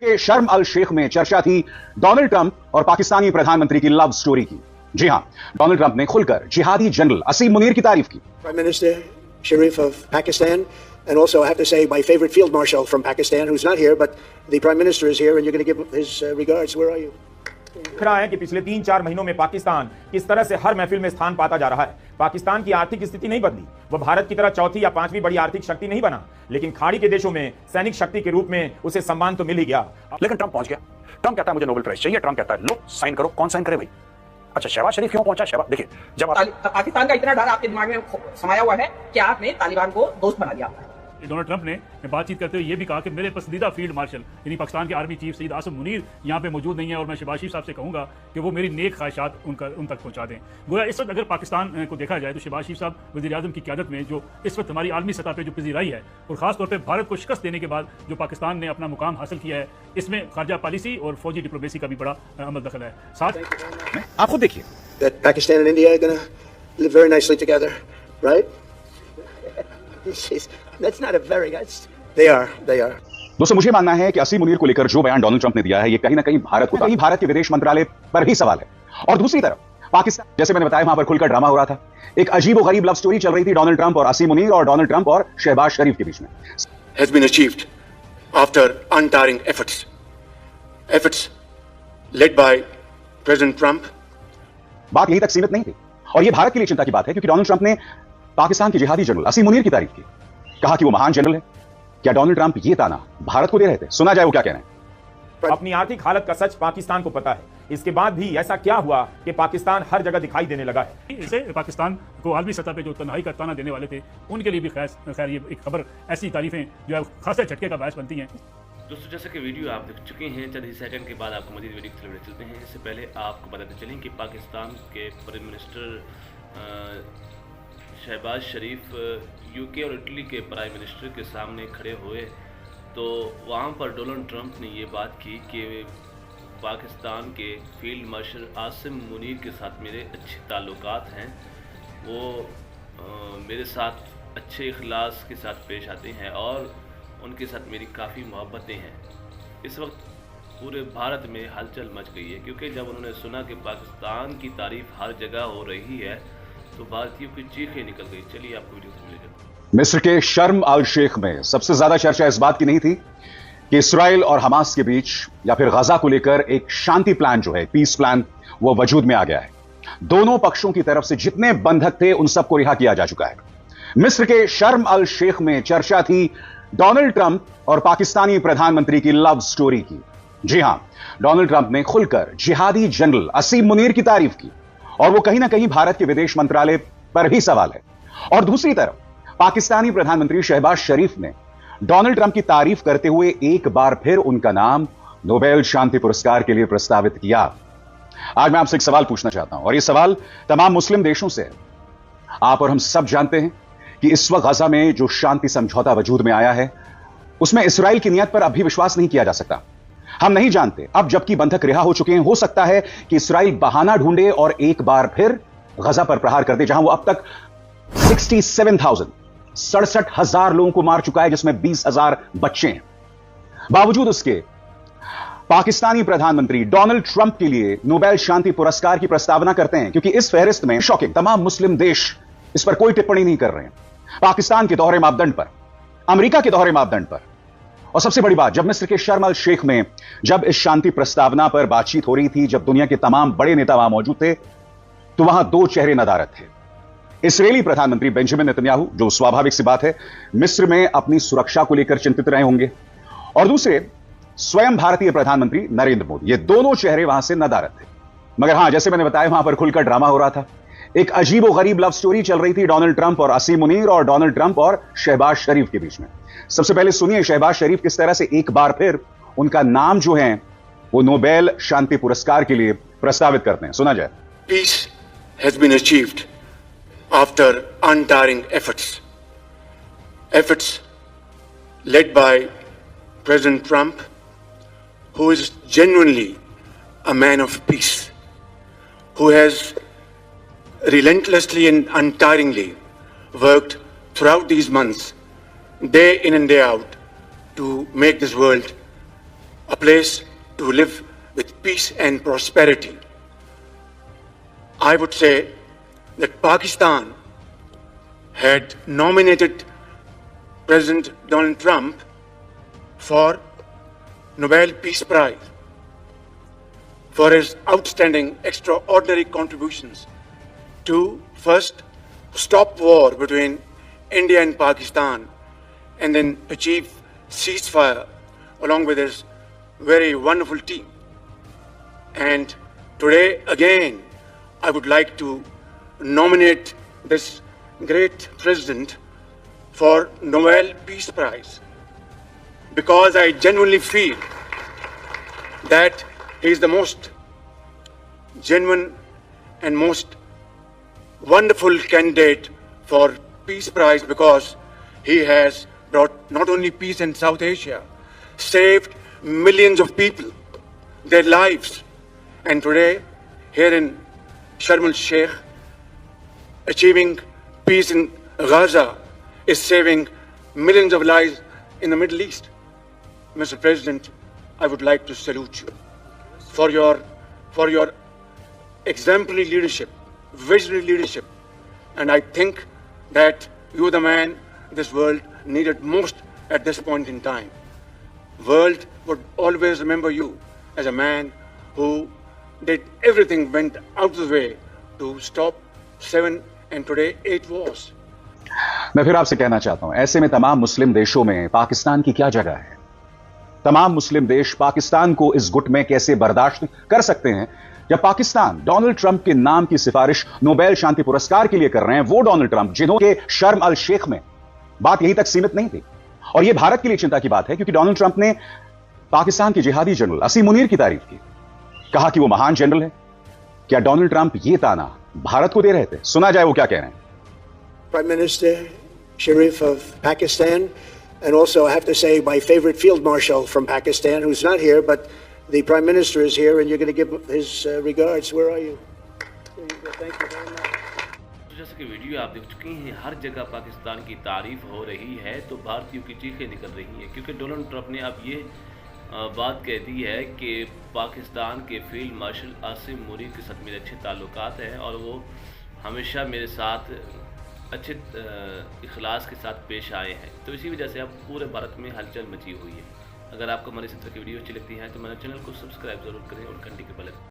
के शर्म अल शेख में चर्चा थी डोनाल्ड ट्रंप और पाकिस्तानी प्रधानमंत्री की लव स्टोरी की। जी हां, डोनाल्ड ट्रंप ने खुलकर जिहादी जनरल असीम मुनीर की तारीफ की। Prime Minister Sharif of Pakistan, and also I have to say my favorite field marshal from Pakistan, who's not here, but the Prime Minister is here, and you're going to give his regards. Where are you? रहा है कि पिछले 3-4 महीनों में पाकिस्तान किस तरह से हर महफिल में स्थान पाता जा रहा है। पाकिस्तान की आर्थिक स्थिति नहीं बदली, वह भारत की तरह चौथी या पांचवी बड़ी आर्थिक शक्ति नहीं बना, लेकिन खाड़ी के देशों में सैनिक शक्ति के रूप में उसे सम्मान तो मिल ही गया। लेकिन ट्रंप पहुंच गया। ट्रंप कहता है मुझे नोबेल प्राइज चाहिए, ट्रंप कहता है लो साइन करो। कौन साइन करे भाई? अच्छा, शहबाज शरीफ क्यों पहुंचा? शहबाज देखिए, जब पाकिस्तान का इतना डर आपके दिमाग में समाया हुआ है कि आपने तालिबान को दोस्त बना दिया। डोनाल्ड ट्रंप ने बातचीत करते हुए ये भी कहा कि मेरे पसंदीदा फील्ड मार्शल यानी पाकिस्तान के आर्मी चीफ सईद आसिम मुनीर यहाँ पे मौजूद नहीं है और मैं शहबाज शरीफ साहब से कहूँगा कि वो मेरी नेक ख्वाहिशात उन तक पहुँचा दें। गोया इस वक्त अगर पाकिस्तान को देखा जाए तो शहबाज शरीफ साहब वज़ीर आज़म की क़यादत में जो इस वक्त हमारी आलमी सतह पर जो पजीराई है और ख़ासतौर पर भारत को शिकस्त देने के बाद जो पाकिस्तान ने अपना मुकाम हासिल किया है, इसमें खारजा पॉलिसी और फौजी डिप्लोमेसी का भी बड़ा अमल दखल है। साथ आप खुद देखिए That Pakistan and India are going to live very nicely together, right? That's not a very good. They are. दोस्तों, मुझे मानना है कि असीम मुनीर को लेकर जो बयान डोनाल्ड ट्रंप ने दिया है, ये कहीं ना कहीं भारत के विदेश मंत्रालय पर ही सवाल है। और दूसरी तरफ पाकिस्तान, जैसे मैंने बताया, वहां पर खुलकर ड्रामा हो रहा था। एक अजीब और गरीब लव स्टोरी चल रही थी डोनाल्ड ट्रंप और असीम मुनीर और डोनाल्ड ट्रंप और शहबाज शरीफ के बीच में। Has been achieved after untiring efforts led by President Trump. बात यहीं तक सीमित नहीं थी और यह भारत के लिए चिंता की बात है, क्योंकि डोनाल्ड ट्रंप ने पाकिस्तान के जिहादी जनरल असीम मुनीर की तारीफ की, कहा कि वो महान जनरल है। क्या डोनाल्ड ट्रंप ये ताना भारत को दे रहे थे? सुना जाए वो क्या कह रहे हैं। अपनी आर्थिक हालत का सच पाकिस्तान को पता है, इसके बाद भी ऐसा क्या हुआ कि पाकिस्तान हर जगह दिखाई देने लगा है। इसे पाकिस्तान को आलमी सतह पे जो तन्हाई का ताना देने वाले थे उनके लिए भी खैर ये एक खबर, ऐसी तारीफें जो है खासे झटके का बायस बनती हैं। दोस्तों, जैसा कि वीडियो आप देख चुके हैं, चंद ही सेकंड के बाद आपको मजीद वीडियो की खबर चलते हैं। इससे पहले आपको बताते चलें कि पाकिस्तान के प्राइम मिनिस्टर शहबाज शरीफ यूके और इटली के प्राइम मिनिस्टर के सामने खड़े हुए तो वहाँ पर डोनाल्ड ट्रंप ने ये बात की कि पाकिस्तान के फील्ड मार्शल आसिम मुनीर के साथ मेरे अच्छे ताल्लुकात हैं, वो मेरे साथ अच्छे इखलास के साथ पेश आते हैं और उनके साथ मेरी काफ़ी मोहब्बतें हैं। इस वक्त पूरे भारत में हलचल मच गई है, क्योंकि जब उन्होंने सुना कि पाकिस्तान की तारीफ हर जगह हो रही है तो भारतीयों की चीखें निकल गई। चलिए आपको वीडियो से मिलेगा। मिस्र के शर्म अल शेख में सबसे ज्यादा चर्चा इस बात की नहीं थी कि इसराइल और हमास के बीच या फिर गजा को लेकर एक शांति प्लान जो है, पीस प्लान, वो वजूद में आ गया है। दोनों पक्षों की तरफ से जितने बंधक थे उन सबको रिहा किया जा चुका है। मिस्र के शर्म अल शेख में चर्चा थी डोनाल्ड ट्रंप और पाकिस्तानी प्रधानमंत्री की लव स्टोरी की। जी हां, डोनाल्ड ट्रंप ने खुलकर जिहादी जनरल असीम मुनीर की तारीफ की और वो कहीं ना कहीं भारत के विदेश मंत्रालय पर ही सवाल है। और दूसरी तरफ पाकिस्तानी प्रधानमंत्री शहबाज शरीफ ने डोनाल्ड ट्रंप की तारीफ करते हुए एक बार फिर उनका नाम नोबेल शांति पुरस्कार के लिए प्रस्तावित किया। आज मैं आपसे एक सवाल पूछना चाहता हूं और यह सवाल तमाम मुस्लिम देशों से है। आप और हम सब जानते हैं कि इस वक्त गजा में जो शांति समझौता वजूद में आया है उसमें इसराइल की नीयत पर अभी विश्वास नहीं किया जा सकता। हम नहीं जानते, अब जबकि बंधक रिहा हो चुके हैं, हो सकता है कि इसराइल बहाना ढूंढे और एक बार फिर गजा पर प्रहार कर दे, जहां वो अब तक 67,000 लोगों को मार चुका है, जिसमें 20,000 बच्चे हैं। बावजूद उसके पाकिस्तानी प्रधानमंत्री डोनाल्ड ट्रंप के लिए नोबेल शांति पुरस्कार की प्रस्तावना करते हैं, क्योंकि इस फहरिस्त में शॉकिंग तमाम मुस्लिम देश इस पर कोई टिप्पणी नहीं कर रहे हैं। पाकिस्तान के दोहरे मापदंड पर, अमेरिका के दोहरे मापदंड पर। और सबसे बड़ी बात, जब मिस्र के शर्म अल शेख में जब इस शांति प्रस्तावना पर बातचीत हो रही थी, जब दुनिया के तमाम बड़े नेता वहां मौजूद थे, तो वहां दो चेहरे नदारद थे। इस्राएली प्रधानमंत्री बेंजामिन नेतन्याहू, जो स्वाभाविक सी बात है मिस्र में अपनी सुरक्षा को लेकर चिंतित रहे होंगे, और दूसरे स्वयं भारतीय प्रधानमंत्री नरेंद्र मोदी। ये दोनों चेहरे वहां से नदारद थे। मगर हां, जैसे मैंने बताया, वहां पर खुलकर ड्रामा हो रहा था। एक अजीब और गरीब लव स्टोरी चल रही थी डोनाल्ड ट्रंप और असीम मुनीर और डोनाल्ड ट्रंप और शहबाज शरीफ के बीच में। सबसे पहले सुनिए शहबाज शरीफ किस तरह से एक बार फिर उनका नाम जो है वो नोबेल शांति पुरस्कार के लिए प्रस्तावित करते हैं। सुना जाए। Peace has been achieved after untiring efforts led by President Trump, who is genuinely a man of peace, who has relentlessly and untiringly worked throughout these months, day in and day out, to make this world a place to live with peace and prosperity. I would say that Pakistan had nominated President Donald Trump for Nobel Peace Prize for his outstanding, extraordinary contributions to first stop war between India and Pakistan and then achieve ceasefire along with his very wonderful team. And today again, I would like to nominate this great president for Nobel Peace Prize because I genuinely feel that he is the most genuine and most wonderful candidate for Peace Prize because he has brought not only peace in South Asia, saved millions of people, their lives, and today here in Sharm el-Sheikh, achieving peace in Gaza is saving millions of lives in the Middle East. Mr. President, I would like to salute you for your exemplary leadership, visionary leadership, and I think that you are the man this world needed most at this point in time. World would always remember you as a man who did everything, went out of the way to stop 7 and today 8 wars. मैं फिर आपसे कहना चाहता हूं, ऐसे में तमाम मुस्लिम देशों में पाकिस्तान की क्या जगह है? तमाम मुस्लिम देश पाकिस्तान को इस गुट में कैसे बर्दाश्त कर सकते हैं जब पाकिस्तान डोनाल्ड ट्रंप के नाम की सिफारिश नोबेल शांति पुरस्कार के लिए कर रहे हैं, वो डोनाल्ड ट्रंप जिन्होंने शर्म अल शेख में बात यहीं तक सीमित नहीं थी। और यह भारत के लिए चिंता की बात है क्योंकि डोनाल्ड ट्रंप ने पाकिस्तान के जिहादी जनरल असीम मुनीर की तारीफ की, कहा कि वो महान जनरल है। क्या डोनाल्ड ट्रंप ये ताना भारत को दे रहे थे? सुना जाए वो क्या कह रहे हैं। Prime Minister Sharif of Pakistan, and also I have to say my favorite field marshal from Pakistan, who's not here, but the Prime Minister is here, and you're going to give his regards. Where are you? There you go. Thank you very much. तो जैसे कि video आप देख चुके हैं, हर जगह पाकिस्तान की तारीफ हो रही है तो भारतीयों की चीखें निकल रही हैं क्योंकि डोनाल्ड ट्रंप ने अब ये बात कह दी है कि पाकिस्तान के फील्ड मार्शल आसिम मुनीर के साथ मेरे अच्छे ताल्लुकात हैं और वो हमेशा मेरे साथ अच्छे इखलास के साथ पेश आए हैं। तो इसी वजह से अब पूरे भारत में हलचल मची हुई है। अगर आपको हमारी इस तरह की वीडियो अच्छी लगती है तो मेरे चैनल को सब्सक्राइब ज़रूर करें और घंटी के बटन